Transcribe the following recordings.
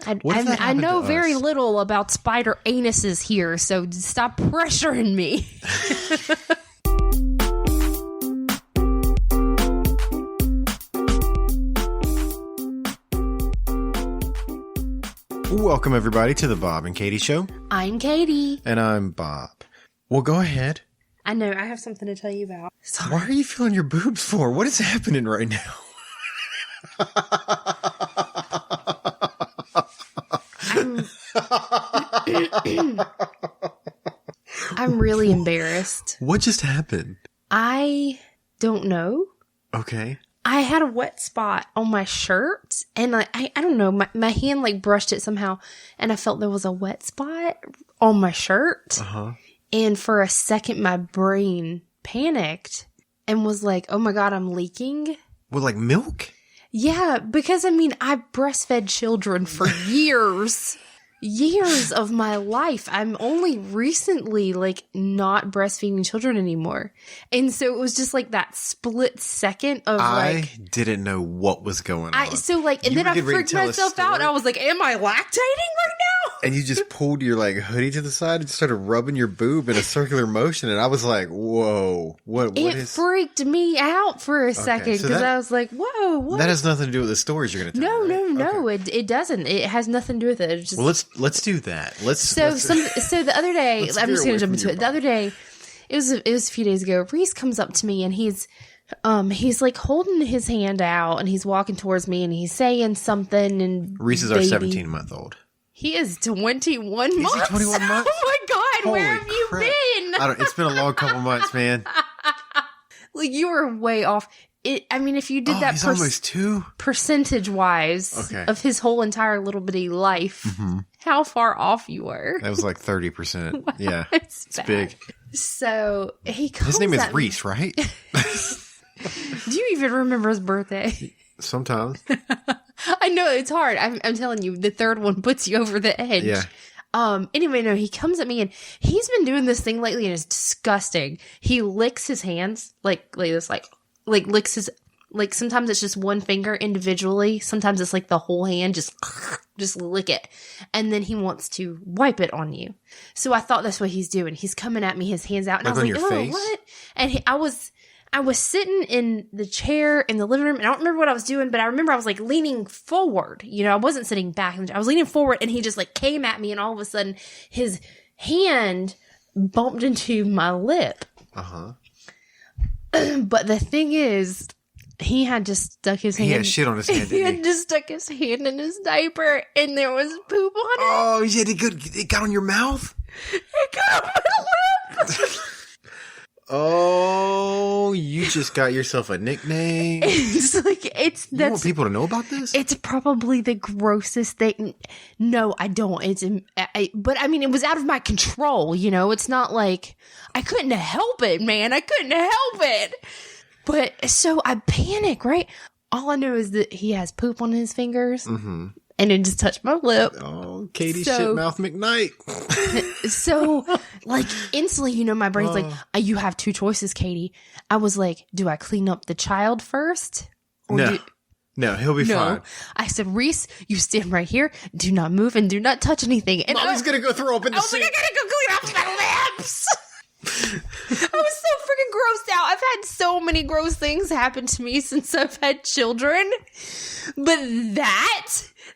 I know very little about spider anuses here, so stop pressuring me. Welcome, everybody, to the Bob and Katie Show. I'm Katie. And I'm Bob. Well, go ahead. I know. I have something to tell you about. Sorry. Why are you feeling your boobs for? What is happening right now? I'm really embarrassed. What just happened? I don't know. Okay. I had a wet spot on my shirt, and I don't know, my hand like brushed it somehow, and I felt there was a wet spot on my shirt. Uh-huh. And for a second, my brain panicked and was like, oh my God, I'm leaking. Well, like milk? Yeah, because I mean, I breastfed children for years. Years of my life. I'm only recently like not breastfeeding children anymore. And so it was just like that split second of I didn't know what was going on. So like, and then I freaked myself out. I was like, am I lactating right now? And you just pulled your like hoodie to the side and started rubbing your boob in a circular motion. And I was like, whoa, what is... freaked me out for a second because I was like, whoa, what? That has nothing to do with the stories you're going to tell. No, it doesn't. It has nothing to do with it. It's just... Well, let's do that. So the other day, I'm just going to jump into it. The other day, it was a few days ago. Reese comes up to me and he's like holding his hand out and he's walking towards me and he's saying something. And Reese is our 17-month-old. He is 21 months. Is he 21 months? Oh my God, Holy where have you been? It's been a long couple months, man. Like, you were way off. If you did that he's almost 2 percentage-wise of his whole entire little bitty life, how far off you were. That was like 30%. Wow, yeah, it's big. So he comes His name is Reese, right? Do you even remember his birthday? Sometimes. I know, it's hard. I'm telling you, the third one puts you over the edge. Yeah. Anyway, no, he comes at me and he's been doing this thing lately and it's disgusting. He licks his hands like this, like licks his, like sometimes it's just one finger individually. Sometimes it's like the whole hand, just lick it. And then he wants to wipe it on you. So I thought that's what he's doing. He's coming at me, his hands out. And like I was like, oh, what? And I was sitting in the chair in the living room, and I don't remember what I was doing, but I remember I was like leaning forward. You know, I wasn't sitting back. I was leaning forward, and he just like came at me, and all of a sudden his hand bumped into my lip. Uh-huh. But the thing is, he had just stuck his hand. He had shit on his hand, He had just stuck his hand in his diaper, and there was poop on it. Oh, yeah, it got on your mouth? It got on my lip. Oh, you just got yourself a nickname. It's like, you want people to know about this? It's probably the grossest thing. No, I don't. But I mean, it was out of my control, you know? It's not like, I couldn't help it, man. I couldn't help it. But, so I panic, right? All I know is that he has poop on his fingers. Mm-hmm. And it just touched my lip. Oh, Katie Shitmouth McKnight. So, like, instantly, you know, my brain's like, you have 2 choices, Katie. I was like, do I clean up the child first? Or No, he'll be fine. I said, Reese, you stand right here. Do not move and do not touch anything. And Mommy's going to go throw up in the sink. I was like, I got to go clean up my lips. I was so freaking grossed out. I've had so many gross things happen to me since I've had children. But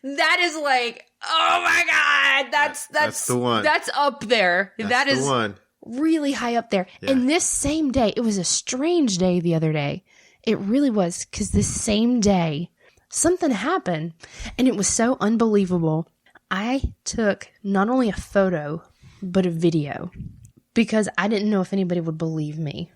that is like, oh my God, that's the one. That's up there. That is the one. Really high up there. Yeah. And this same day, it was a strange day the other day. It really was, because this same day, something happened, and it was so unbelievable. I took not only a photo, but a video, because I didn't know if anybody would believe me.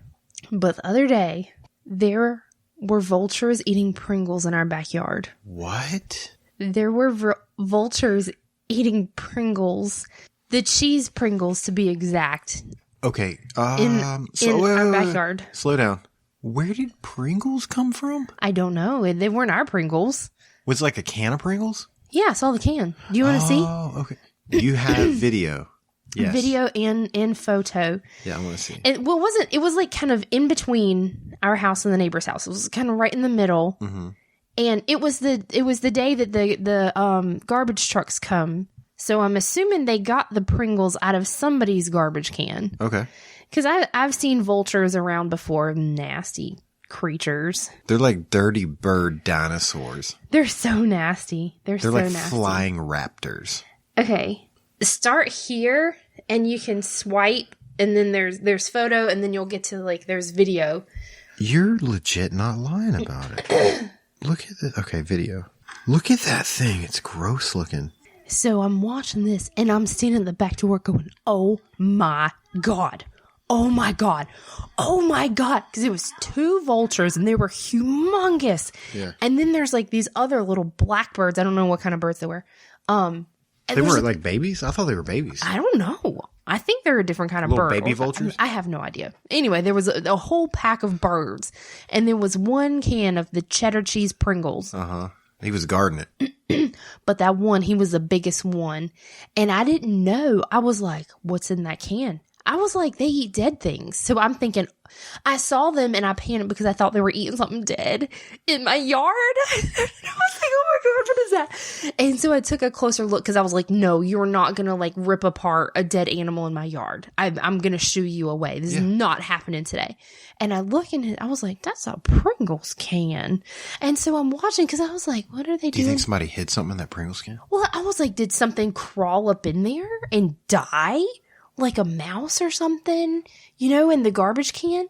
But the other day, there were vultures eating Pringles in our backyard. What? There were vultures eating Pringles, the cheese Pringles to be exact. Okay. In our backyard. Slow down. Where did Pringles come from? I don't know. They weren't our Pringles. Was it like a can of Pringles? Yeah, I saw the can. Do you want to see? Oh, okay. You have video. Yes. Video and photo. Yeah, I want to see. And it was like kind of in between our house and the neighbor's house. It was kind of right in the middle. Mm-hmm. And it was the day that the garbage trucks come. So I'm assuming they got the Pringles out of somebody's garbage can. Okay. Because I've seen vultures around before. Nasty creatures. They're like dirty bird dinosaurs. They're so nasty. They're so like nasty. Flying raptors. Okay. Start here and you can swipe and then there's photo and then you'll get to like there's video. You're legit not lying about it. Look at that. Okay, video. Look at that thing. It's gross looking. So I'm watching this and I'm standing in the back door going, oh my God. Oh my God. Oh my God. Because it was 2 vultures and they were humongous. Yeah. And then there's like these other little blackbirds. I don't know what kind of birds they were. They were like babies? I thought they were babies. I don't know. I think they're a different kind of Little bird. baby vultures? I have no idea. Anyway, there was a whole pack of birds. And there was 1 can of the cheddar cheese Pringles. Uh-huh. He was guarding it. But that one, he was the biggest one. And I didn't know. I was like, what's in that can? I was like, they eat dead things. So I'm thinking, I saw them and I panicked because I thought they were eating something dead in my yard. I was like, oh my God, what is that? And so I took a closer look because I was like, no, you're not going to like rip apart a dead animal in my yard. I'm going to shoo you away. This is not happening today. And I look in it, I was like, that's a Pringles can. And so I'm watching because I was like, what are they doing? Do you think somebody hid something in that Pringles can? Well, I was like, did something crawl up in there and die? Like a mouse or something, you know, in the garbage can.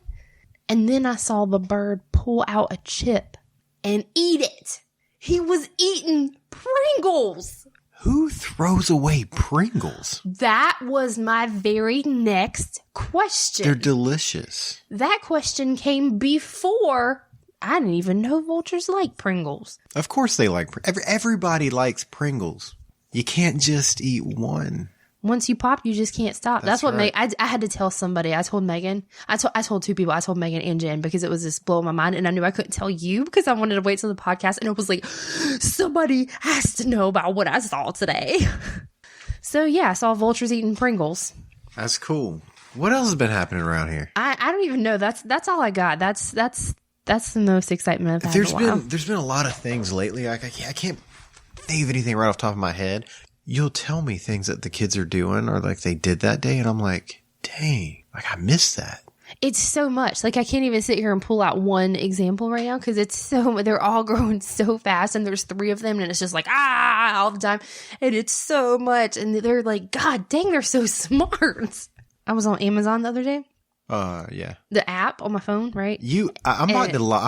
And then I saw the bird pull out a chip and eat it. He was eating Pringles. Who throws away Pringles? That was my very next question. They're delicious. That question came before I didn't even know vultures like Pringles. Of course they like everybody likes Pringles. You can't just eat one. Once you pop, you just can't stop. That's what right. I had to tell somebody. I told Megan. I told 2 people. I told Megan and Jen because it was just blowing my mind. And I knew I couldn't tell you because I wanted to wait till the podcast. And it was like, somebody has to know about what I saw today. So yeah, I saw vultures eating Pringles. That's cool. What else has been happening around here? I don't even know. That's all I got. That's the most excitement I've had in a while. There's been a lot of things lately. I can't think of anything right off the top of my head. You'll tell me things that the kids are doing or like they did that day. And I'm like, dang, like I missed that. It's so much. Like I can't even sit here and pull out one example right now because they're all growing so fast and there's 3 of them and it's just like, all the time. And it's so much. And they're like, God dang, they're so smart. I was on Amazon the other day. Yeah. The app on my phone, right? I'm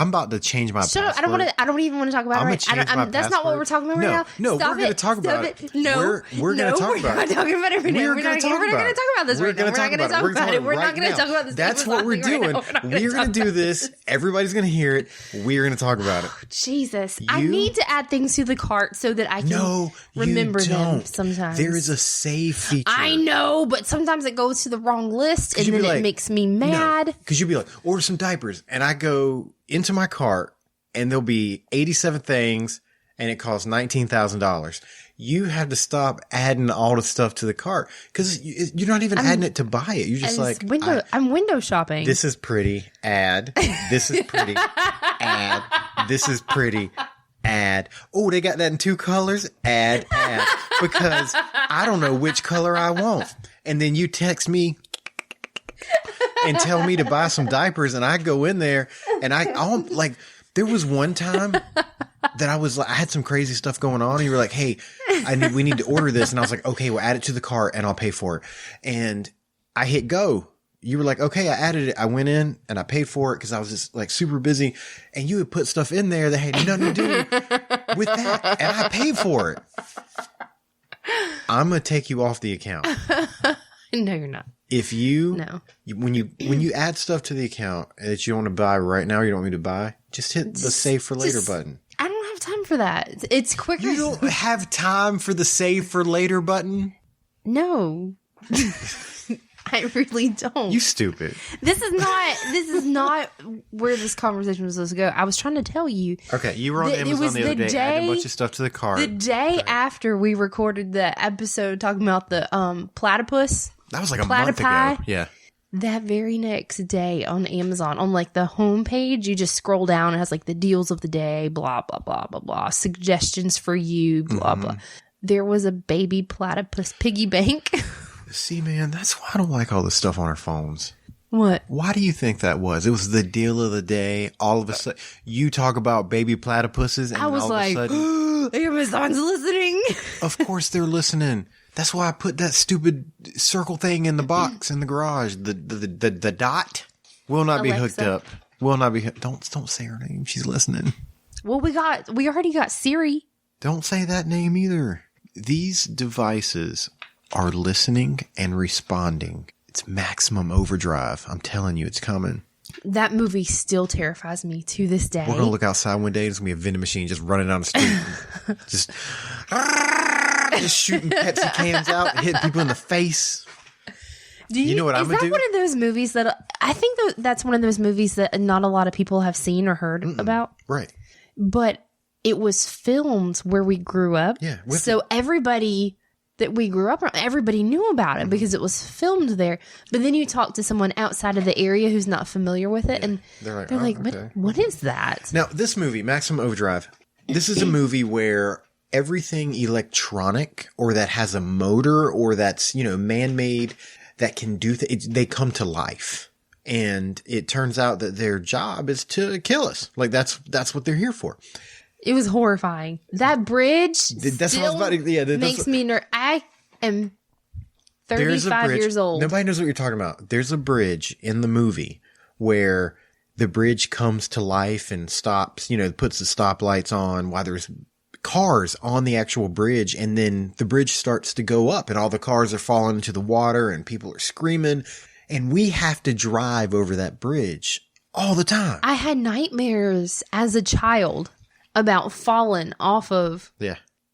about to change my password. Shut up. I don't even want to talk about it right. That's not what we're talking about right now. No, Stop we're going to talk about it. No. We're going to talk about it. We're not talking about it right now. We're not going to talk about this right now. We're not going to talk about it. We're not going to talk about this. That's what we're doing. We're going to do this. Everybody's going to hear it. We're going to talk about it. Jesus. I need to add things to the cart so that I can remember them sometimes. There is a save feature. I know, but sometimes it goes to the wrong list and then it makes me mad. Because you'll be like, order some diapers. And I go into my cart and there'll be 87 things and it costs $19,000. You have to stop adding all the stuff to the cart because you're not even adding it to buy it. You're just like, I'm window shopping. This is pretty. Add. This is pretty. Add. This is pretty. Add. Oh, they got that in 2 colors. Add. Because I don't know which color I want. And then you text me and tell me to buy some diapers, and I go in there, and there was one time that I had some crazy stuff going on, and you were like, hey, we need to order this, and I was like, okay, well, add it to the cart, and I'll pay for it, and I hit go. You were like, okay, I added it. I went in, and I paid for it, because I was just, like, super busy, and you had put stuff in there that had nothing to do with that, and I paid for it. I'm going to take you off the account. No, you're not. If when you add stuff to the account that you don't want to buy right now, you don't want me to buy, just hit the save for later button. I don't have time for that. It's quicker. You don't have time for the save for later button? No. I really don't. You stupid. This is not where this conversation was supposed to go. I was trying to tell you. Okay, you were on Amazon the other day, adding a bunch of stuff to the cart. The day after we recorded the episode talking about the platypus. That was like a month ago. Yeah. that very next day on Amazon, on like the homepage, you just scroll down. It has like the deals of the day, blah, blah, blah, blah, blah. Suggestions for you, blah, blah. There was a baby platypus piggy bank. See, man, that's why I don't like all this stuff on our phones. What? Why do you think that was? It was the deal of the day. All of a sudden, you talk about baby platypuses, and I was all like, of a sudden, Amazon's listening. of course they're listening. That's why I put that stupid circle thing in the box in the garage. The dot will not be hooked up. Will not be. Don't say her name. She's listening. Well, we already got Siri. Don't say that name either. These devices are listening and responding. It's maximum overdrive. I'm telling you, it's coming. That movie still terrifies me to this day. We're going to look outside one day. There's going to be a vending machine just running down the street. just shooting Pepsi cans out, hitting people in the face. You know what I'm going to do? Is that one of those movies that... I think that's one of those movies that not a lot of people have seen or heard about. Right. But it was filmed where we grew up. Yeah. So everybody that we grew up around, everybody knew about it because it was filmed there. But then you talk to someone outside of the area who's not familiar with it, and they're like, okay. What is that? Now, this movie, Maximum Overdrive, this is a movie where everything electronic or that has a motor or that's, man-made that can do they come to life. And it turns out that their job is to kill us. Like, that's what they're here for. It was horrifying. That bridge that's what I was about to, makes me nervous. I am 35 years old. Nobody knows what you're talking about. There's a bridge in the movie where the bridge comes to life and stops, puts the stoplights on while there's cars on the actual bridge. And then the bridge starts to go up and all the cars are falling into the water and people are screaming. And we have to drive over that bridge all the time. I had nightmares as a child about falling off of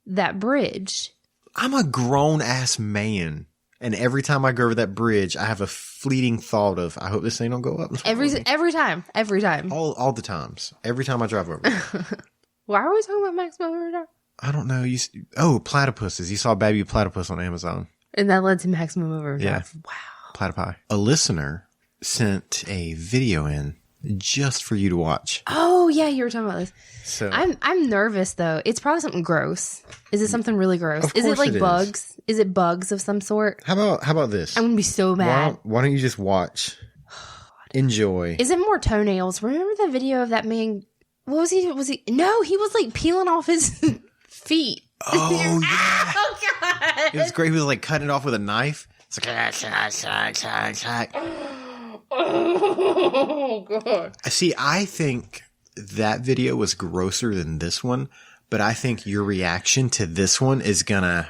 that bridge. I'm a grown-ass man. And every time I go over that bridge, I have a fleeting thought of, I hope this thing don't go up. Every time. All the times. Every time I drive over. Why are we talking about Maximum Overdrive? I don't know. Platypuses. You saw a baby platypus on Amazon. And that led to Maximum Overdrive. Yeah. Wow. Platypi. A listener sent a video in just for you to watch. Oh, yeah, you were talking about this. So I'm nervous, though. It's probably something gross. Is it something really gross? Is it like bugs? Is it bugs of some sort? How about this? I'm going to be so mad. Why don't you just watch? Enjoy. Is it more toenails? Remember the video of that man? What was he? No, he was like peeling off his feet. Oh, yeah. Oh, God. It was great. He was like cutting it off with a knife. It's like, oh, God. See, I think that video was grosser than this one, but I think your reaction to this one is gonna...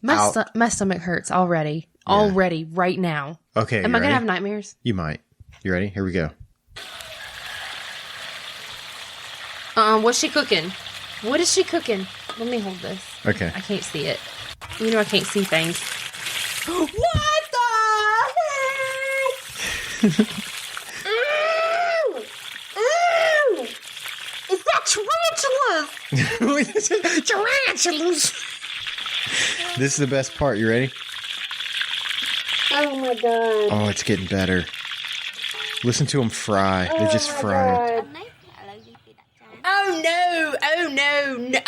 My stomach hurts already. Yeah. Already, right now. Okay, Am I gonna have nightmares? You might. You ready? Here we go. What's she cooking? What is she cooking? Let me hold this. Okay. I can't see it. I can't see things. What the heck? Ew! Is that tarantulas? Tarantulas! This is the best part. You ready? Oh my God. Oh, it's getting better. Listen to them fry. They're just frying. Oh no! Oh no! No!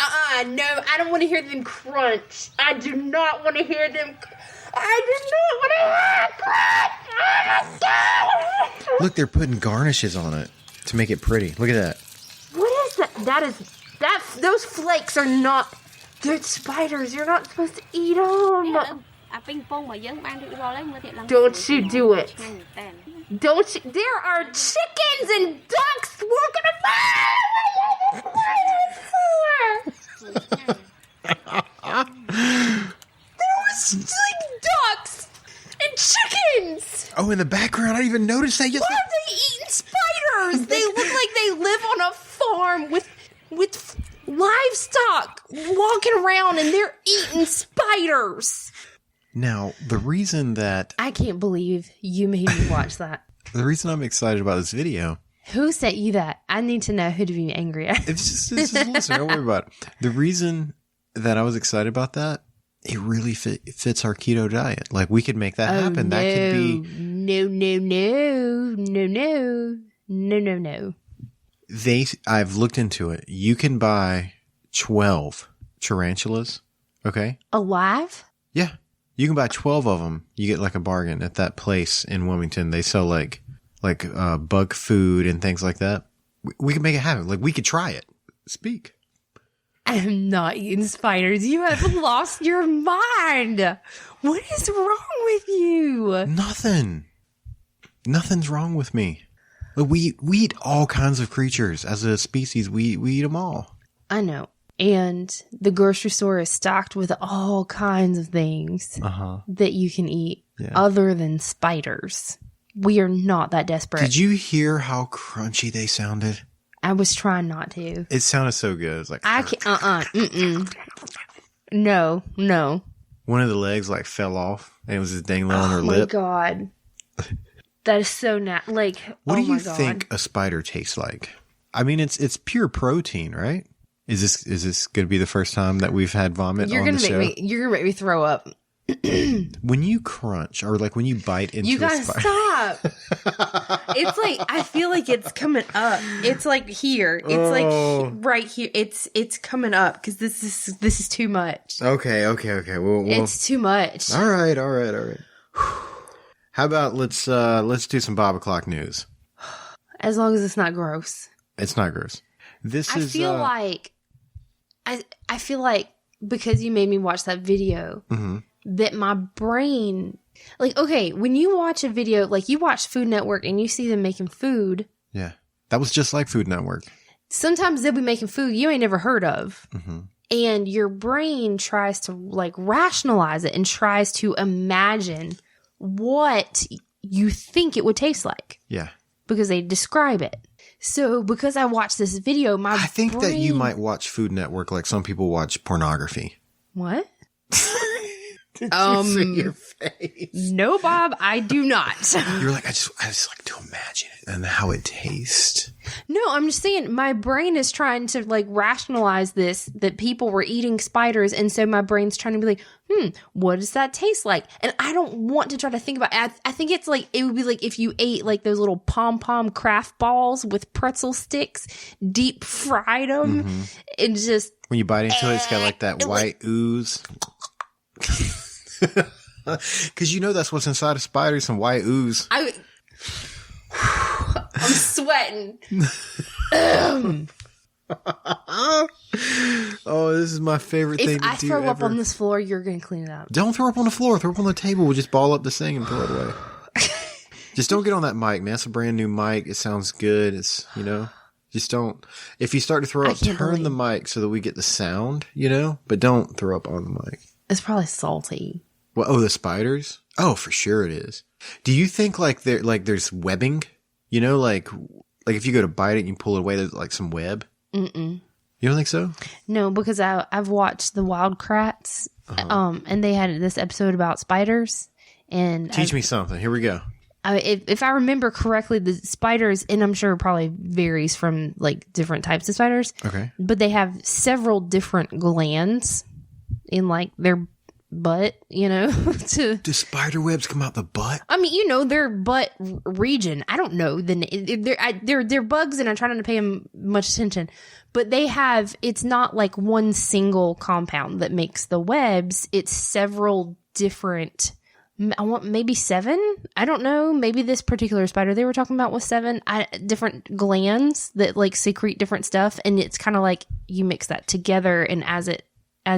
No! I don't want to hear them crunch. I do not want to hear them. I do not want to hear crunch. Look, they're putting garnishes on it to make it pretty. Look at that. What is that? Those flakes are not. They're spiders. You're not supposed to eat them. Don't you do it. Don't you? There are chickens and ducks walking around. There was ducks and chickens. Oh, in the background, I didn't even notice that. Why are they eating spiders? They look like they live on a farm with livestock walking around, and they're eating spiders. Now, the reason that... I can't believe you made me watch that. The reason I'm excited about this video... Who sent you that? I need to know who to be angry at. It's just listen, don't worry about it. The reason that I was excited about that it really fits our keto diet. Like, we could make that happen. No. That could be... No. I've looked into it. You can buy 12 tarantulas. Okay. Alive? Yeah. You can buy 12 of them. You get like a bargain at that place in Wilmington. They sell like bug food and things like that. We can make it happen. Like, we could try it. Speak. I'm not eating spiders. You have lost your mind. What is wrong with you? Nothing's wrong with me. Like, we eat all kinds of creatures as a species. We eat them all. I know. And the grocery store is stocked with all kinds of things that you can eat other than spiders. We are not that desperate. Did you hear how crunchy they sounded? I was trying not to. It sounded so good. It's like, I can't, No. One of the legs like fell off and it was just dangling on her lip. Oh my God. That is so like, what do you think a spider tastes like? I mean, it's pure protein, right? Is this going to be the first time that we've had vomit on the show? You're going to make me throw up. When you crunch or like when you bite into you gotta a spider. Stop. It's like, I feel like it's coming up. It's like here. It's like right here. It's coming up because this is too much. Okay. Well, it's too much. All right. How about let's do some Bob o'clock news. As long as it's not gross. It's not gross. I feel like because you made me watch that video that my brain, like, okay, when you watch a video, like you watch Food Network and you see them making food. Yeah. That was just like Food Network. Sometimes they'll be making food you ain't never heard of. And your brain tries to like rationalize it and tries to imagine what you think it would taste like. Yeah. Because they describe it. So because I watched this video, I think that you might watch Food Network like some people watch pornography. What? Did you see your face? No, Bob, I do not. You're like, I just like to imagine it and how it tastes. No, I'm just saying my brain is trying to like rationalize this, that people were eating spiders. And so my brain's trying to be like, what does that taste like? And I don't want to try to think about it. I think it's like, it would be like if you ate like those little pom-pom craft balls with pretzel sticks, deep fried them. And just. When you bite into it, it's got like that white ooze. Because you know that's what's inside a spider, some white ooze. I'm sweating. Oh, this is my favorite thing to do. If I throw up on this floor, you're going to clean it up. Don't throw up on the floor. Throw up on the table. We'll just ball up this thing and throw it away. Just don't get on that mic, man. It's a brand new mic. It sounds good. It's, just don't. If you start to throw up, turn the mic so that we get the sound, but don't throw up on the mic. It's probably salty. Well, the spiders? Oh, for sure it is. Do you think there's webbing? Like if you go to bite it and you pull it away, there's like some web? You don't think so? No, because I've watched the Wild Kratts, and they had this episode about spiders. And teach me something. Here we go. If I remember correctly, the spiders, and I'm sure it probably varies from like different types of spiders. Okay. But they have several different glands in like their butt, do spider webs come out the butt? I mean, their butt region. I don't know. They're bugs, and I try not to pay them much attention. But it's not like one single compound that makes the webs. It's several different. I want maybe 7. I don't know. Maybe this particular spider they were talking about was 7 different glands that like secrete different stuff, and it's kind of like you mix that together, and as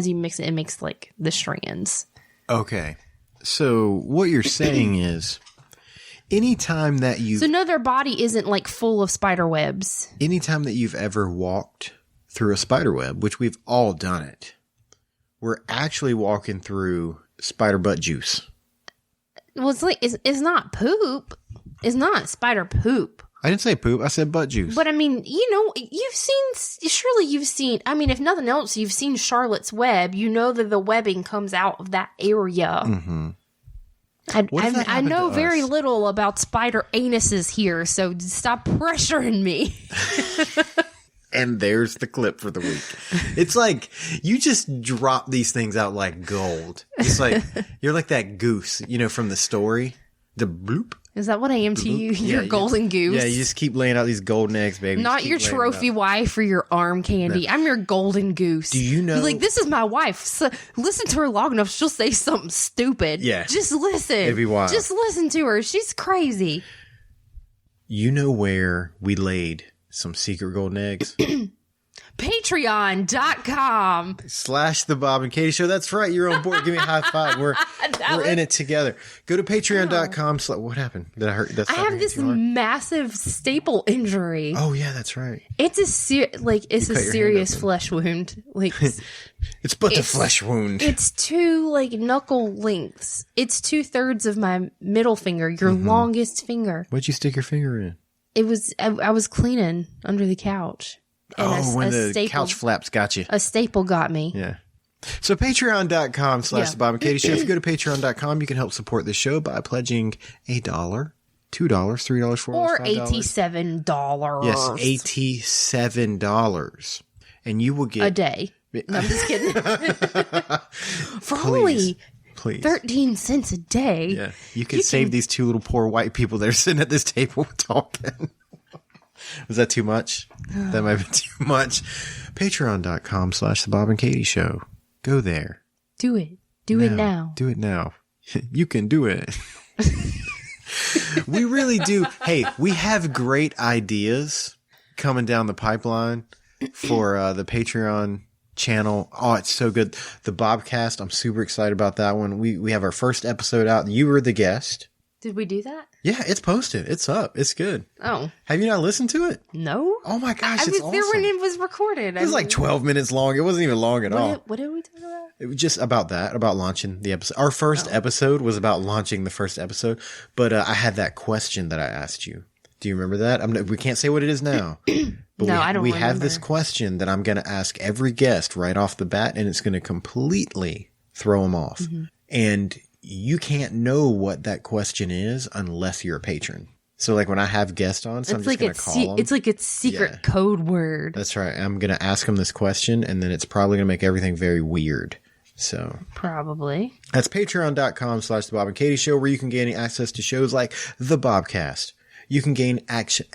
you mix it, it makes like the strands. Okay. So what you're saying is anytime that you... So no, their body isn't like full of spider webs. Anytime that you've ever walked through a spider web, which we've all done it, we're actually walking through spider butt juice. Well, it's not poop. It's not spider poop. I didn't say poop. I said butt juice. But I mean, surely you've seen, I mean, if nothing else, you've seen Charlotte's Web. You know that the webbing comes out of that area. Mm-hmm. I know very little about spider anuses here, so stop pressuring me. And there's the clip for the week. It's like you just drop these things out like gold. It's like you're like that goose, from the story. The bloop. Is that what I am to you? Your golden goose? Yeah, you just keep laying out these golden eggs, baby. Not your trophy wife or your arm candy. No. I'm your golden goose. Do you know? You're like, this is my wife. So listen to her long enough, she'll say something stupid. Yeah. Just listen. It'd be wild. Just listen to her. She's crazy. You know where we laid some secret golden eggs? Patreon.com / the Bob and Katie Show. That's right. You're on board. Give me a high five. We're in it together. Go to patreon.com. What happened? Did I hurt? I have this massive staple injury. Oh yeah, that's right. It's a serious flesh wound. Like it's a flesh wound. It's 2 knuckle lengths. It's 2/3 of my middle finger, your longest finger. What'd you stick your finger in? It was I was cleaning under the couch. And when the couch flaps got you. A staple got me. Yeah. So patreon.com / the Bob and Katie Show. If you go to patreon.com, you can help support the show by pledging $1, $2, $3, $4, or $5. $87. Yes, $87. And you will get a day. No, I'm just kidding. For only 13 cents a day. Yeah. You can save these 2 little poor white people that are sitting at this table talking. Was that too much? That might be too much. Patreon.com / the Bob and Katie Show. Go there. Do it. Do it now. Do it now. You can do it. We really do. Hey, we have great ideas coming down the pipeline for the Patreon channel. Oh, it's so good. The Bobcast. I'm super excited about that one. We have our first episode out. You were the guest. Did we do that? Yeah, it's posted. It's up. It's good. Oh. Have you not listened to it? No. Oh my gosh, it's awesome. I was there when it was recorded. It was like 12 minutes long. It wasn't even long at all. What did we talk about? It was just about that, about launching the episode. Our first episode was about launching the first episode, but I had that question that I asked you. Do you remember that? We can't say what it is now. But I don't remember. We have this question that I'm going to ask every guest right off the bat, and it's going to completely throw them off. Mm-hmm. And you can't know what that question is unless you're a patron. So like when I have guests on, so I'm just going to call them. It's like a secret code word. That's right. I'm going to ask them this question, and then it's probably going to make everything very weird. So probably. That's patreon.com / the Bob and Katie Show, where you can gain access to shows like the Bobcast. You can gain action.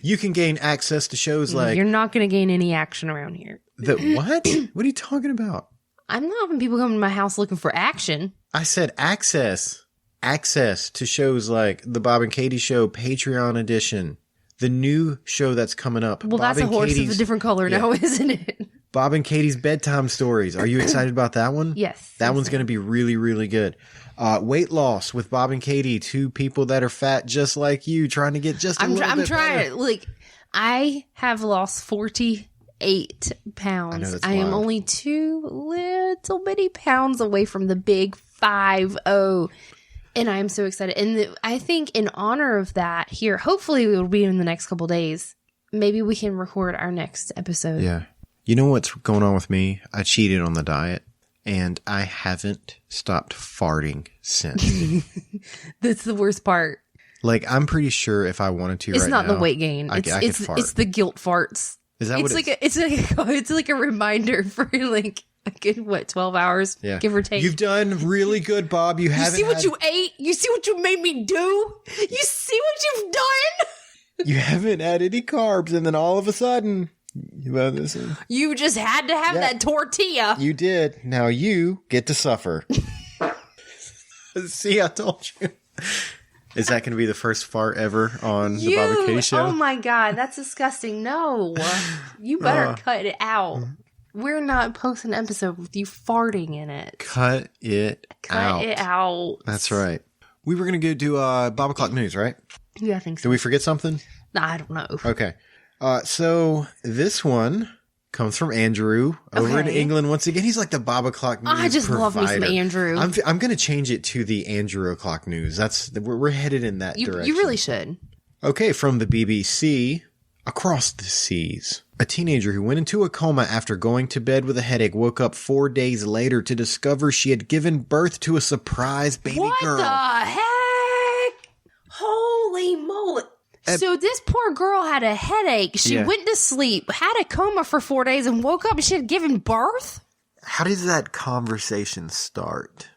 You can gain access to shows like... You're not going to gain any action around here. What? What are you talking about? I'm not having people come to my house looking for action. I said access. Access to shows like the Bob and Katie Show Patreon edition. The new show that's coming up. Well, Bob that's a horse of a different color now, isn't it? Bob and Katie's Bedtime Stories. Are you excited about that one? Yes. That one's going to be really, really good. Weight loss with Bob and Katie, 2 people that are fat just like you, trying to get just a little bit better. Like, I have lost 48 pounds. I know, that's I am wild. only 2 little bitty pounds away from the big 5-0. And I am so excited. And I think in honor of that here, hopefully it will be in the next couple days. Maybe we can record our next episode. Yeah. You know what's going on with me? I cheated on the diet. And I haven't stopped farting since. That's the worst part. Like, I'm pretty sure if I wanted to it's right not now, the weight gain. I could fart. It's the guilt farts. Is that it's like a reminder for like a good 12 hours, give or take. You've done really good, Bob. You haven't. You see what you ate? You see what you made me do? You see what you've done? You haven't had any carbs, and then all of a sudden, you just had to have that tortilla. You did. Now you get to suffer. See, I told you. Is that going to be the first fart ever on the Bob and Katie Show? Oh my God, that's disgusting. No, you better cut it out. We're not posting an episode with you farting in it. Cut it out. That's right. We were going to go do Bob O'Clock News, right? Yeah, I think so. Did we forget something? No, I don't know. Okay. So this one comes from Andrew over in England once again. He's like the Bob O'Clock News I just provider. love me some Andrew. I'm going to change it to the Andrew O'Clock News. We're headed in that direction. You really should. Okay, from the BBC, across the seas. A teenager who went into a coma after going to bed with a headache woke up 4 days later to discover she had given birth to a surprise baby girl. What the heck? Holy moly. So this poor girl had a headache. She Yeah. went to sleep, had a coma for 4 days, and woke up and she had given birth? How does that conversation start?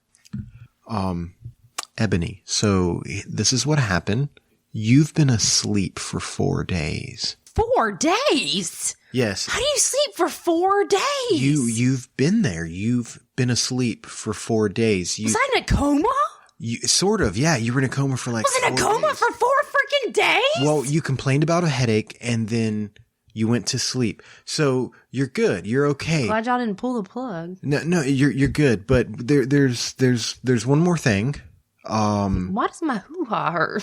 Ebony, so this is what happened. You've been asleep for 4 days. 4 days? Yes. How do you sleep for 4 days? You've been there. You've been asleep for 4 days. Was I in a coma? Sort of, yeah. You were in a coma for like Was in a 4 coma days. for 4 freaking days? Well, you complained about a headache and then you went to sleep. So you're good. You're okay. Glad y'all didn't pull the plug. No, you're good. But there's one more thing. Why does my hoo-ha hurt?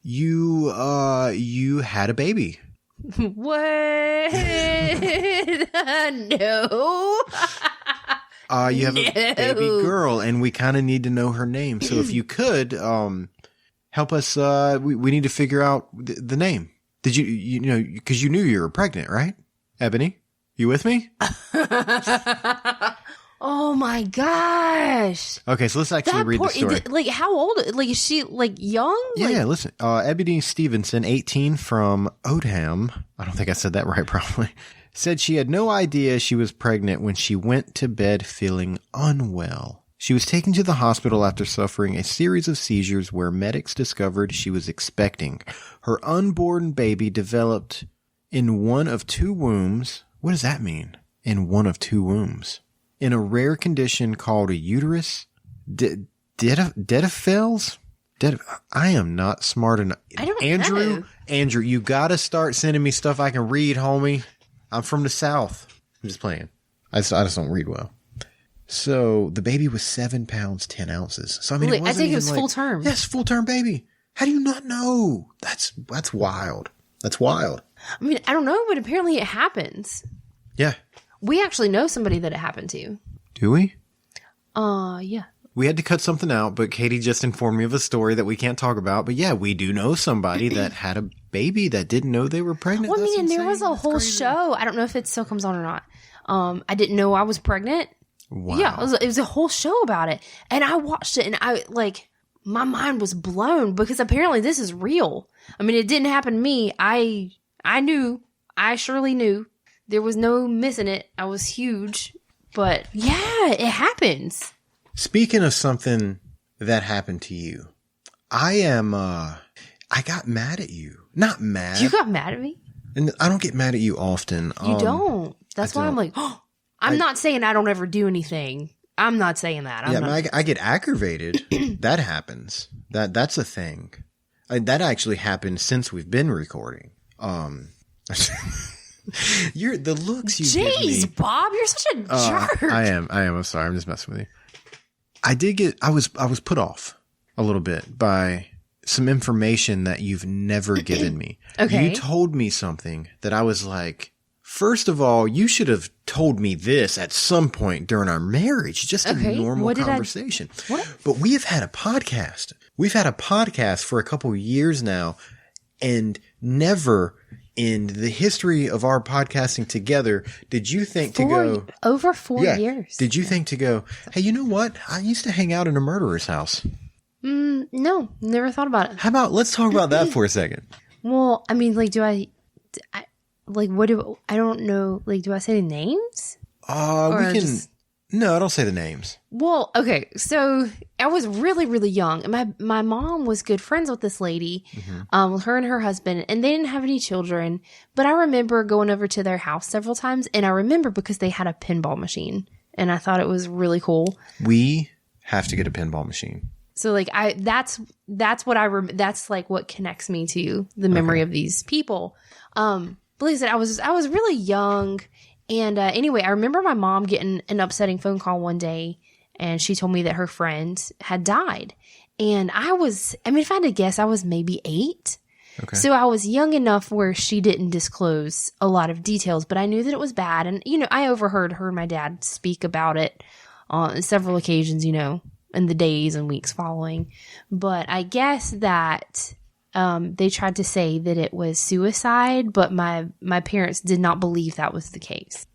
You had a baby. What? No. You have a baby girl, and we kind of need to know her name. So if you could, help us. We need to figure out the name. Did you know, because you knew you were pregnant, right? Ebony, you with me? Oh my gosh. Okay, so let's actually read the story. Like, how old? Like, is she like young? Yeah, listen. Ebony Stevenson, 18, from Oldham. I don't think I said that right, probably. Said she had no idea she was pregnant when she went to bed feeling unwell. She was taken to the hospital after suffering a series of seizures where medics discovered she was expecting. Her unborn baby developed in one of 2 wombs. What does that mean? In one of 2 wombs. In a rare condition called a uterus Dedafels? I am not smart enough. I don't know. Andrew, you gotta start sending me stuff I can read, homie. I'm from the South. I'm just playing. I just don't read well. So the baby was 7 pounds, 10 ounces. So I mean, I think it was full term. Yes, full term baby. How do you not know? That's wild. That's wild. I mean, I don't know, but apparently it happens. Yeah. We actually know somebody that it happened to. Do we? Yeah. We had to cut something out, but Katie just informed me of a story that we can't talk about. But yeah, we do know somebody that had a baby that didn't know they were pregnant. Well, I mean, That's and there insane. was a whole show. I don't know if it still comes on or not. I didn't know I was pregnant. Wow. Yeah, it was a whole show about it. And I watched it and my mind was blown because apparently this is real. I mean, it didn't happen to me. I surely knew. There was no missing it. I was huge. But yeah, it happens. Speaking of something that happened to you, I got mad at you. Not mad. You got mad at me? And I don't get mad at you often. You don't. That's why I'm like, oh, I'm not saying I don't ever do anything. I'm not saying that. I get aggravated. That happens. That's a thing. That actually happened since we've been recording. You're the looks you give me. Jeez, Bob, you're such a jerk. I am. I'm sorry. I'm just messing with you. I was put off a little bit by some information that you've never given me. Okay. You told me something that I was like, first of all, you should have told me this at some point during our marriage, just a normal conversation. But we have had a podcast. We've had a podcast for a couple of years now, and never in the history of our podcasting together did you think to go over 4 years. Did you think to go, hey, you know what? I used to hang out in a murderer's house. No, never thought about it. How about let's talk about that for a second? Well, I mean, like, I don't know. Like, do I say the names? We can. No, don't say the names. Well, okay. So I was really, really young, and my mom was good friends with this lady, with her and her husband, and they didn't have any children. But I remember going over to their house several times, and I remember because they had a pinball machine, and I thought it was really cool. We have to get a pinball machine. So like that's what that's like what connects me to the memory of these people. But like I said, I was really young. And anyway, I remember my mom getting an upsetting phone call one day, and she told me that her friend had died. And if I had to guess, I was maybe 8. Okay. So I was young enough where she didn't disclose a lot of details, but I knew that it was bad. And, I overheard her and my dad speak about it on several occasions, in the days and weeks following. But I guess that they tried to say that it was suicide, but my parents did not believe that was the case.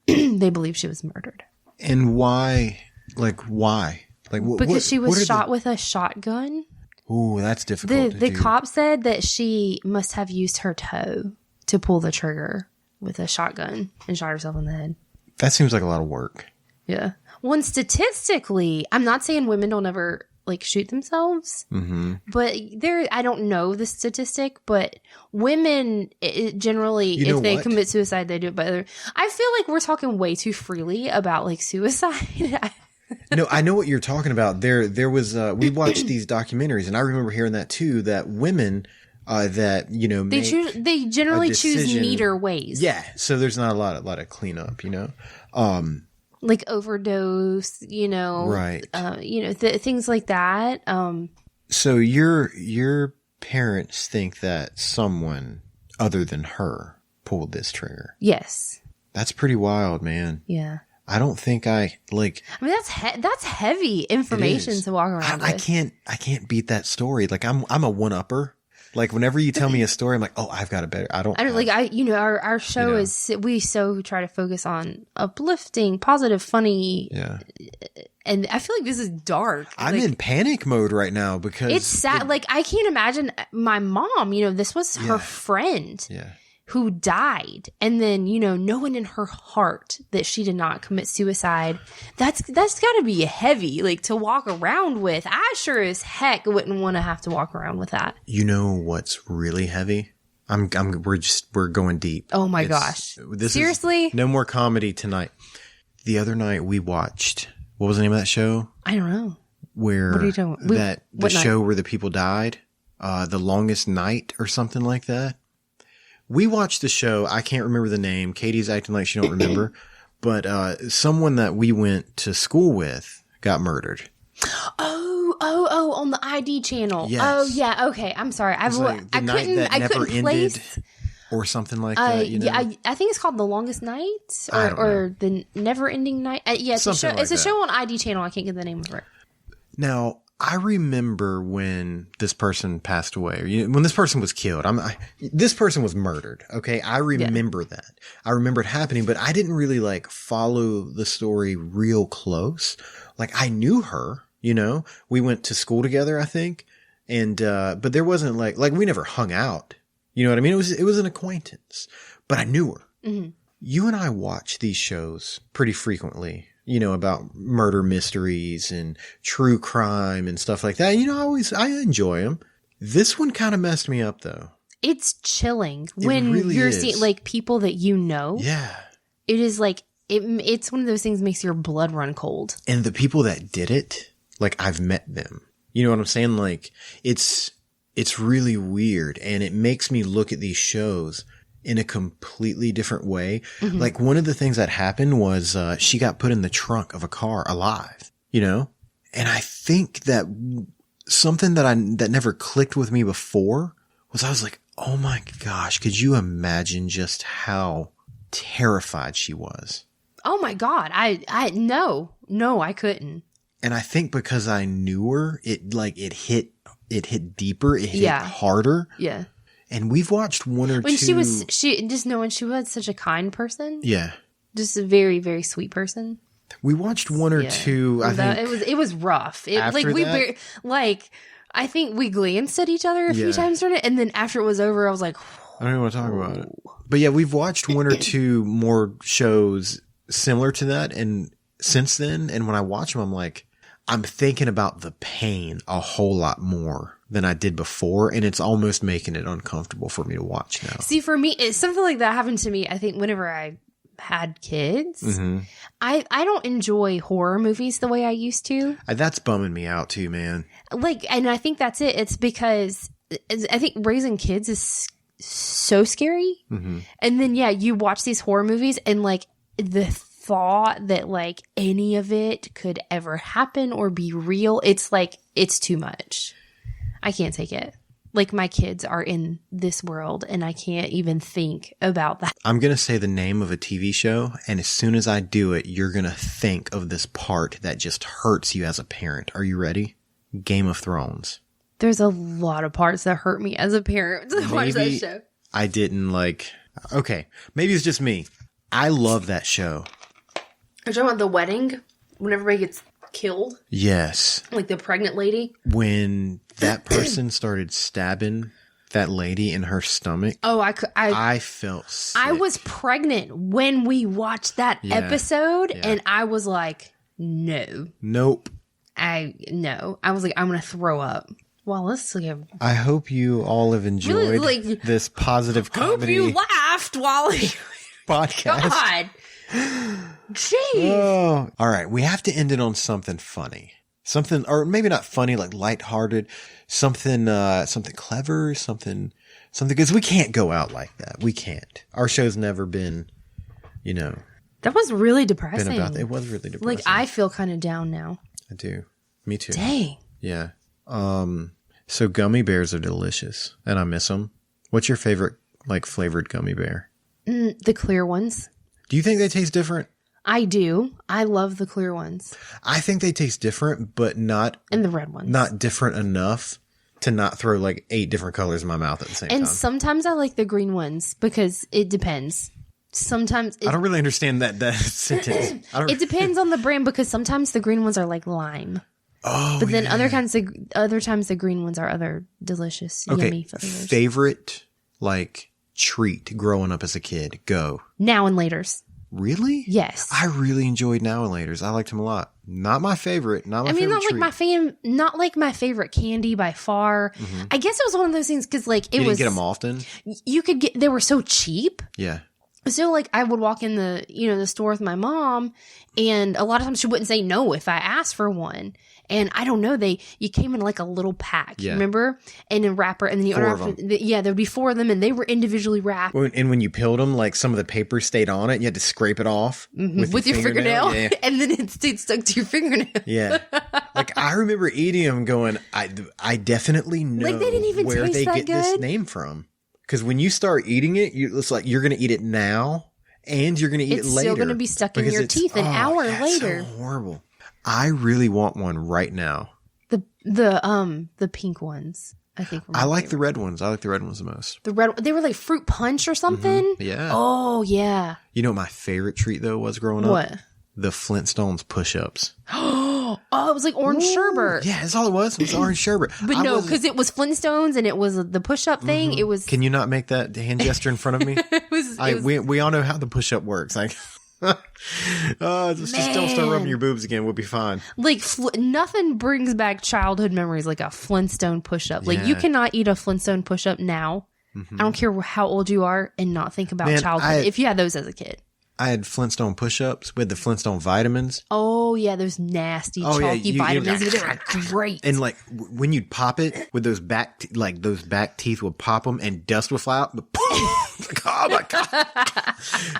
They believed she was murdered. And why? Like, why? Like, because she was shot with a shotgun. Ooh, that's difficult. The cop said that she must have used her toe to pull the trigger with a shotgun and shot herself in the head. That seems like a lot of work. Yeah. Well, and statistically, I'm not saying women don't ever like shoot themselves, but I don't know the statistic, but women generally, if they commit suicide, they do it by other. I feel like we're talking way too freely about like suicide. No, I know what you're talking about. There was we watched these documentaries, and I remember hearing that too. That women that they generally choose neater ways. Yeah, so there's not a lot of cleanup, like overdose, right? Things like that. So your parents think that someone other than her pulled this trigger? Yes. That's pretty wild, man. Yeah. I don't think I mean, that's heavy information to walk around with. I can't beat that story. Like I'm a one-upper. Like whenever you tell me a story, I'm like, oh, I've got it better. Our show is, we so try to focus on uplifting, positive, funny. Yeah. And I feel like this is dark. I'm in panic mode right now because it's sad. I can't imagine my mom, this was her friend. Yeah. Who died, and then knowing in her heart that she did not commit suicide. That's got to be heavy, like to walk around with. I sure as heck wouldn't want to have to walk around with that. You know what's really heavy? We're going deep. Oh my gosh! Seriously? No more comedy tonight. The other night we watched. What was the name of that show? I don't know. Where what are you talking about? The show where the people died, The Longest Night or something like that. We watched the show. I can't remember the name. Katie's acting like she don't remember. But someone that we went to school with got murdered. Oh, on the ID channel. Yes. Oh, yeah. Okay. I'm sorry. I couldn't place. Or something like that. Yeah, I think it's called The Longest Night or The Never Ending Night. Yeah, it's a show on ID channel. I can't get the name of it. Now, I remember when this person passed away, or when this person was killed. This person was murdered. Okay, I remember that. I remember it happening, but I didn't really follow the story real close. Like I knew her. We went to school together, I think, and but there wasn't like we never hung out. You know what I mean? It was an acquaintance, but I knew her. Mm-hmm. You and I watch these shows pretty frequently. About murder mysteries and true crime and stuff like that. I enjoy them. This one kind of messed me up though. It's chilling when you're seeing people that Yeah. It is it's one of those things that makes your blood run cold. And the people that did it, I've met them. You know what I'm saying? It's really weird, and it makes me look at these shows in a completely different way. Mm-hmm. One of the things that happened was she got put in the trunk of a car alive, and I think that something that never clicked with me before was I was like, oh my gosh, could you imagine just how terrified she was? Oh my God. No, I couldn't. And I think because I knew her, it hit deeper. It hit harder. Yeah. And we've watched one or two. Knowing she was such a kind person. Yeah. Just a very, very sweet person. We watched one or two. I think it was rough. I think we glanced at each other a few times during it, and then after it was over, I was like, I don't even want to talk about it. But yeah, we've watched one or two more shows similar to that, and since then, and when I watch them, I'm like, I'm thinking about the pain a whole lot more than I did before, and it's almost making it uncomfortable for me to watch now. See, for me, something like that happened to me, I think, whenever I had kids. Mm-hmm. I don't enjoy horror movies the way I used to. That's bumming me out too, man. And I think that's it. It's because I think raising kids is so scary. Mm-hmm. And then, you watch these horror movies, and the thought that any of it could ever happen or be real, it's too much. I can't take it. My kids are in this world, and I can't even think about that. I'm going to say the name of a TV show, and as soon as I do it, you're going to think of this part that just hurts you as a parent. Are you ready? Game of Thrones. There's a lot of parts that hurt me as a parent to watch that show. I didn't okay, maybe it's just me. I love that show. Are you talking about the wedding? When everybody gets killed. Yes. Like the pregnant lady. When that person started stabbing that lady in her stomach. Oh, I felt sick. I was pregnant when we watched that episode, and I was like, no. Nope. I was like, I'm going to throw up. Well, let's see. I hope you all have enjoyed this positive comedy. Hope you laughed while podcast. God. Jeez. Oh. All right. We have to end it on something funny. Something, or maybe not funny, like lighthearted. Something clever. Something, because we can't go out like that. We can't. Our show's never been, That was really depressing. It was really depressing. Like, I feel kind of down now. I do. Me too. Dang. Yeah. So gummy bears are delicious, and I miss them. What's your favorite, flavored gummy bear? The clear ones. Do you think they taste different? I do. I love the clear ones. I think they taste different, but not... And the red ones. Not different enough to not throw 8 different colors in my mouth at the same time. And sometimes I like the green ones because it depends. Sometimes... I don't really understand that sentence. It depends on the brand because sometimes the green ones are like lime. Oh, but then other times the green ones are other delicious, yummy flavors. Favorite, treat growing up as a kid? Go. Now and Laters. Really? Yes. I really enjoyed Now and Laters. I liked them a lot. Not my favorite. Not my favorite treat. Not like my favorite candy by far. Mm-hmm. I guess it was one of those things because you didn't get them often. You could get. They were so cheap. Yeah. So I would walk in the store with my mom, and a lot of times she wouldn't say no if I asked for one. And I don't know, you came in a little pack, remember? And a wrapper, and then you there would be 4 of them, and they were individually wrapped. And when you peeled them, some of the paper stayed on it, you had to scrape it off with your fingernail, and then it stayed stuck to your fingernail. Yeah, I remember eating them, going, I definitely know they didn't even where taste they that get good. this name from. Because when you start eating it, it's like you're going to eat it now, and you're going to eat it later. It's still going to be stuck in your teeth an hour later. So horrible. I really want one right now. The pink ones, I think. I like the red ones. I like the red ones the most. They were like fruit punch or something. Mm-hmm. Yeah. Oh yeah. You know what my favorite treat though was growing up? What? The Flintstones push-ups. Oh, it was like orange sherbet. Yeah, that's all it was. It was orange sherbet. But no, because it was Flintstones and it was the push-up thing. Mm-hmm. It was. Can you not make that hand gesture in front of me? We all know how the push-up works. Just don't start rubbing your boobs again. We'll be fine. Nothing brings back childhood memories like a Flintstone push-up. You cannot eat a Flintstone push-up now. Mm-hmm. I don't care how old you are and not think about childhood. If you had those as a kid. I had Flintstone push-ups with the Flintstone vitamins. Oh, yeah, those nasty, chalky vitamins. They were great. And when you'd pop it with those back teeth would pop them and dust would fly out. Oh my God.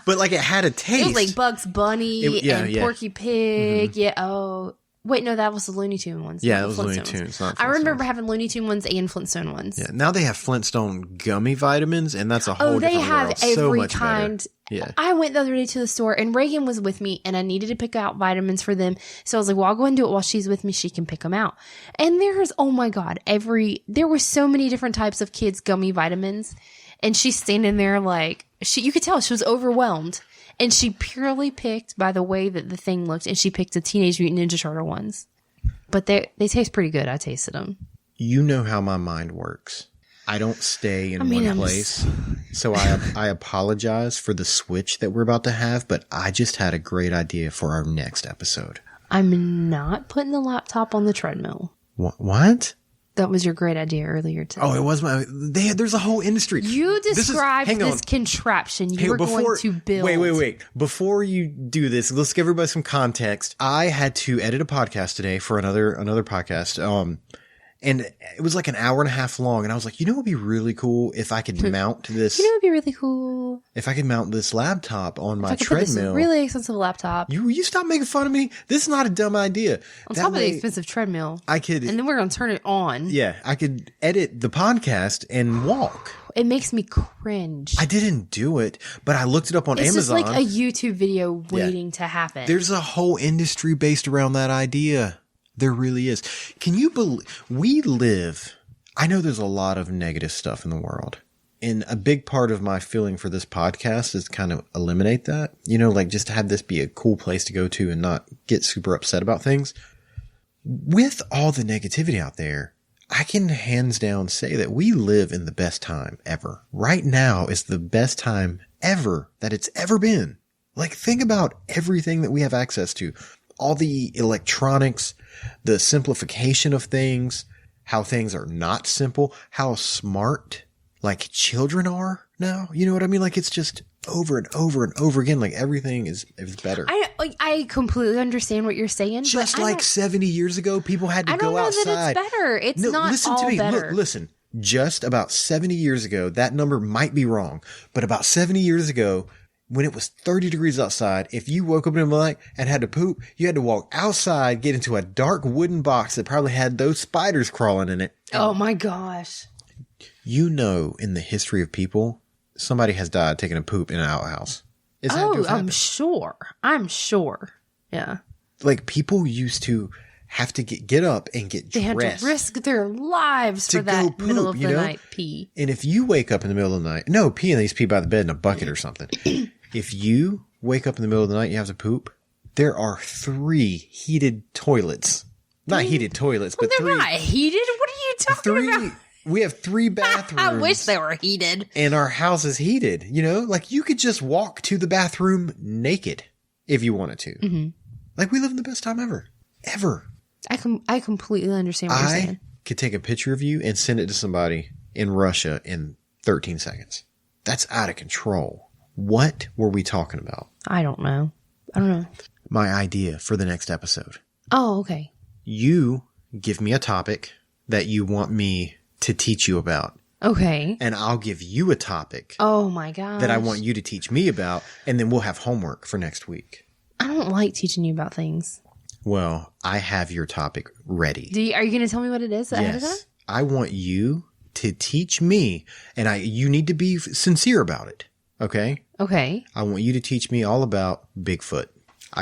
But it had a taste. It was like Bugs Bunny and Porky Pig. Mm-hmm. Yeah. Oh. Wait, no, that was the Looney Tune ones. Yeah, that was Looney Tunes. I remember having Looney Tune ones and Flintstone ones. Yeah, now they have Flintstone gummy vitamins, and that's a whole different world. They have every so kind. Yeah. I went the other day to the store, and Reagan was with me, and I needed to pick out vitamins for them. So I was like, well, I'll go and do it while she's with me. She can pick them out. And there's, oh my God, there were so many different types of kids' gummy vitamins. And she's standing there you could tell she was overwhelmed. And she purely picked by the way that the thing looked, and she picked the Teenage Mutant Ninja Turtle ones. But they taste pretty good. I tasted them. You know how my mind works. I don't stay in one place. So I apologize for the switch that we're about to have, but I just had a great idea for our next episode. I'm not putting the laptop on the treadmill. What? That was your great idea earlier today. Oh, it was there's a whole industry. You described this contraption you were going to build. Wait. Before you do this, let's give everybody some context. I had to edit a podcast today for another podcast. And it was an hour and a half long. And I was like, it would be really cool if I could mount this. It would be really cool. If I could mount this laptop on my treadmill. This really expensive laptop. You stop making fun of me. This is not a dumb idea. On top of the expensive treadmill. I could. And then we're going to turn it on. Yeah. I could edit the podcast and walk. It makes me cringe. I didn't do it, but I looked it up on Amazon. It's just like a YouTube video waiting to happen. There's a whole industry based around that idea. There really is. Can you believe I know there's a lot of negative stuff in the world. And a big part of my feeling for this podcast is kind of eliminate that. Just to have this be a cool place to go to and not get super upset about things. with all the negativity out there, I can hands down say that we live in the best time ever. Right now is the best time ever that it's ever been. Like, think about everything that we have access to. All the electronics, the simplification of things, how things are not simple, how smart, like, children are now. You know what I mean? Like, it's just over and over and over again. Like, everything is better. I completely understand what you're saying. Just but like 70 years ago, people had to go outside. I don't know that it's better. It's not listen all to me. better. Look, listen. Just about 70 years ago, that number might be wrong, but about 70 years ago, when it was 30 degrees outside, if you woke up in the middle of the night and had to poop, you had to walk outside, get into a dark wooden box that probably had those spiders crawling in it. Oh my gosh. You know, in the history of people, somebody has died taking a poop in an outhouse. I'm sure. Yeah. Like, people used to have to get up and get They dressed. had to risk their lives to for that go poop, middle of you the know? night pee. And if you wake up in the middle of the night, no, pee and they used to pee by the bed in a bucket or something. If you wake up in the middle of the night and you have to poop, there are 3 heated toilets. Not heated toilets, but They're 3. not heated. What are you talking about? We have 3 bathrooms. I wish they were heated. And our house is heated, you know? Like, you could just walk to the bathroom naked if you wanted to. Mm-hmm. Like, we live in the best time ever. Ever. I completely understand what you're saying. I could take a picture of you and send it to somebody in Russia in 13 seconds. That's out of control. What were we talking about? I don't know. My idea for the next episode. Oh, okay. You give me a topic that you want me to teach you about. Okay. And I'll give you a topic. Oh my gosh. That I want you to teach me about. And then we'll have homework for next week. I don't like teaching you about things. Well, I have your topic ready. Are you going to tell me what it is ahead of time? Yes. I want you to teach me. And you need to be sincere about it. Okay? Okay. I want you to teach me all about Bigfoot.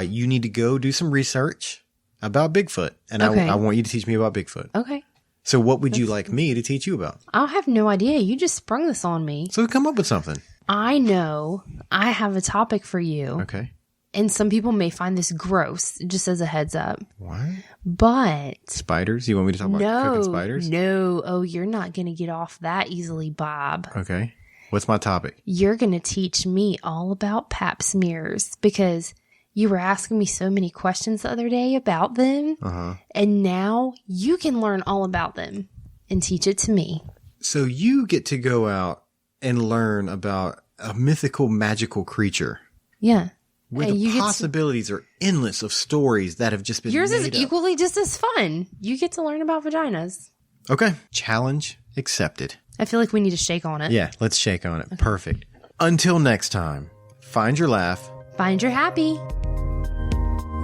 You need to go do some research about Bigfoot. And okay. I want you to teach me about Bigfoot. Okay. So what would you like me to teach you about? I have no idea. You just sprung this on me. So come up with something. I know I have a topic for you. Okay. And some people may find this gross, just as a heads up. What? But spiders? You want me to talk about cooking spiders? No. Oh, you're not going to get off that easily, Bob. Okay. What's my topic? You're going to teach me all about pap smears because you were asking me so many questions the other day about them. Uh-huh. And now you can learn all about them and teach it to me. So you get to go out and learn about a mythical, magical creature. Yeah. Where the possibilities are endless of stories that have just been Yours is up. equally just as fun. You get to learn about vaginas. Okay. Challenge accepted. I feel like we need to shake on it. Yeah, let's shake on it. Okay. Perfect. Until next time, find your laugh. Find your happy.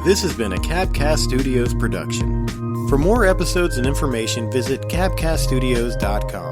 This has been a Cabcast Studios production. For more episodes and information, visit cabcaststudios.com.